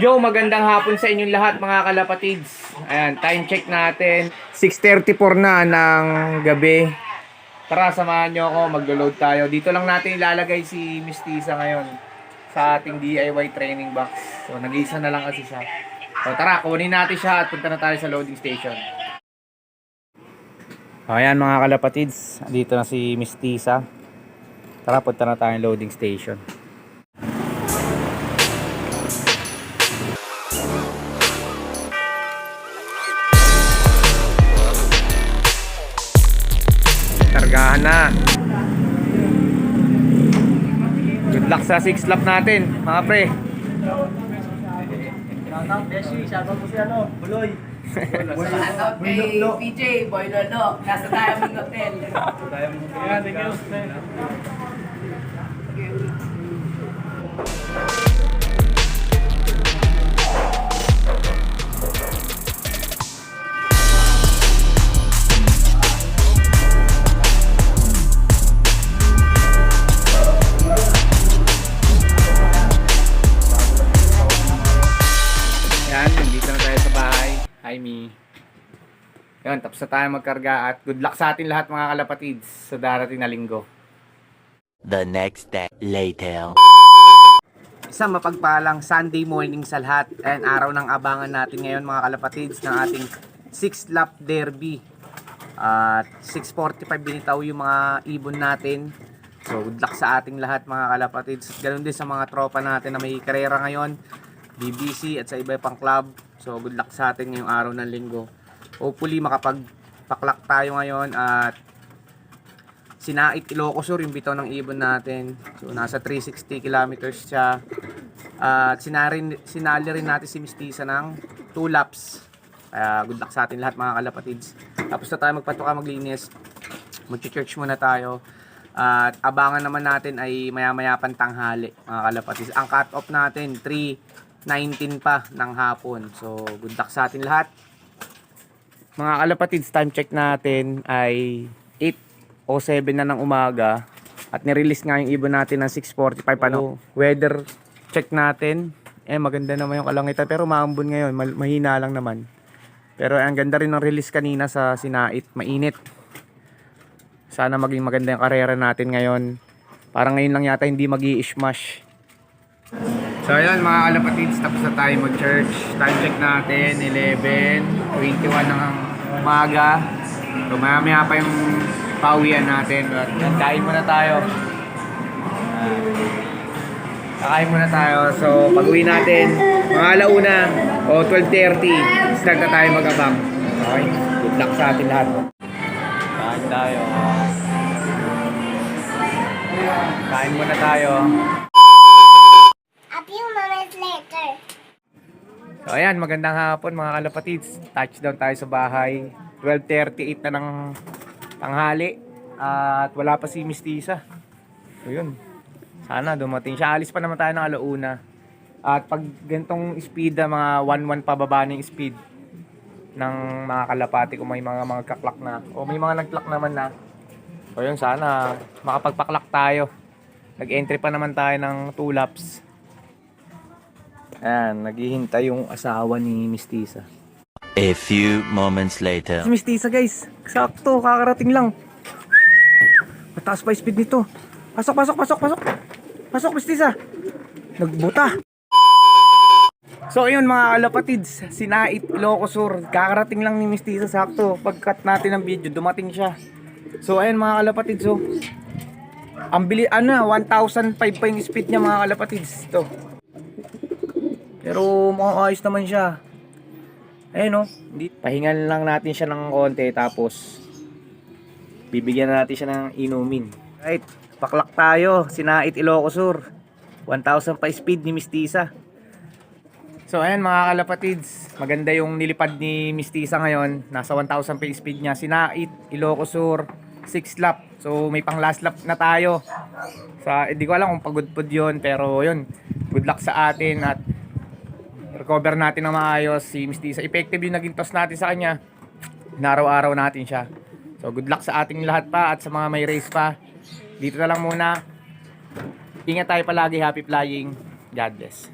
Yo, magandang hapon sa inyong lahat mga kalapatids. Ayan, time check natin. 6:34 na ng gabi. Tara, samahan nyo ako, maglo-load tayo. Dito lang natin ilalagay si Miss Tisa ngayon sa ating DIY training box. So, nag-iisa na lang kasi siya. So, tara, kunin natin siya at punta na tayo sa loading station. Ayan mga kalapatids, dito na si Miss Tisa. Tara, punta na tayo loading station. Kargahan na. Good luck sa 6 lap natin, mga pre. Shoutout, Beshi. Shoutout po si Buloy. Shoutout kay PJ, Boy Lolo. Nasa Diamond Hotel. Yeah, thank you. Yan, nandito na tayo sa bahay. Hi, Mi. Yan, tapos na tayo magkarga at good luck sa atin lahat mga kalapatids sa darating na linggo. The next day later. Isang mapagpalang Sunday morning sa lahat. And araw ng abangan natin ngayon mga kalapatids ng ating 6 lap derby. At 6:45 binitaw yung mga ibon natin. So good luck sa ating lahat mga kalapatids. Ganun din sa mga tropa natin na may karera ngayon, BBC at sa iba pang club. So good luck sa atin ngayong araw ng linggo. Hopefully makapagpaklak tayo ngayon at Sinait Ilocos Sur yung bitaw ng ibon natin. So nasa 360 kilometers siya. At sinali rin natin si Miss Tisa ng 2 laps. Kaya good luck sa atin lahat mga kalapatids. Tapos na tayo magpatuka maglinis. Mag-church muna tayo. At abangan naman natin ay maya-maya pang tanghali mga kalapatids. Ang cut-off natin 3:19 pa ng hapon. So good luck sa atin lahat. Mga kalapatids, time check natin ay 8:07 na ng umaga. At nirelease nga yung ibon natin ng 6:45 ano. Weather check natin. Maganda naman yung kalangitan pero maambon ngayon, mahina lang naman. Pero ang ganda rin ng release kanina sa Sinait, mainit. Sana maging maganda yung karera natin ngayon. Parang ngayon lang yata hindi magi-smash. So ayun mga kalapatids, tapos na tayo mag-church. Time check natin 11:21 ng umaga. So maya pa yung pawian natin. Kain muna tayo. Kakain muna tayo. So pag-uwi natin mga alauna o 12:30, start na tayo mag-abang. Okay? Good luck sa atin lahat. Kain tayo. Kain muna tayo. A few moments later. So ayan, magandang hapon mga kalapatids. Touchdown tayo sa bahay. 12:38 na ng tanghali. At wala pa si Miss Tisa. So yun. Sana dumating siya. Alis pa naman tayo ng alauna. At pag gantong speed na mga 1:1 pababa na yung speed ng mga kalapati kung may mga kaklak na o may mga nagklak naman na. So yun, sana makapagpaklak tayo. Nag-entry pa naman tayo ng 2 laps. Ayan, naghihintay yung asawa ni Miss Tisa. A few moments later. Si Miss Tisa guys, sakto, kakarating lang. Mataas pa yung speed nito. Pasok. Pasok Miss Tisa. Nagbuta. So ayun mga kalapatids, Sinait Ilocos Sur. Kakarating lang ni Miss Tisa, sakto. Pag-cut natin ng video, dumating siya. So ayun mga kalapatids, so ang bili 1,005 pa yung speed niya mga kalapatids. Ito. Pero mukhang ayos naman siya. Ayun pahingan lang natin siya ng konti tapos bibigyan na natin siya ng inumin. Right, paklak tayo. Sinait Ilocos Sur. 1,000 pa speed ni Miss Tisa. So ayan mga kalapatids, maganda yung nilipad ni Miss Tisa ngayon. Nasa 1,000 pa speed niya. Sinait Ilocos Sur, 6 lap. So may pang last lap na tayo. Hindi ko alam kung pagudpod yun, pero yun, good luck sa atin at recover natin ng maayos si Miss Tisa. Effective yung naging toss natin sa kanya. Naraw-araw natin siya. So good luck sa ating lahat pa at sa mga may race pa. Dito na lang muna. Ingat tayo palagi. Happy flying. God bless.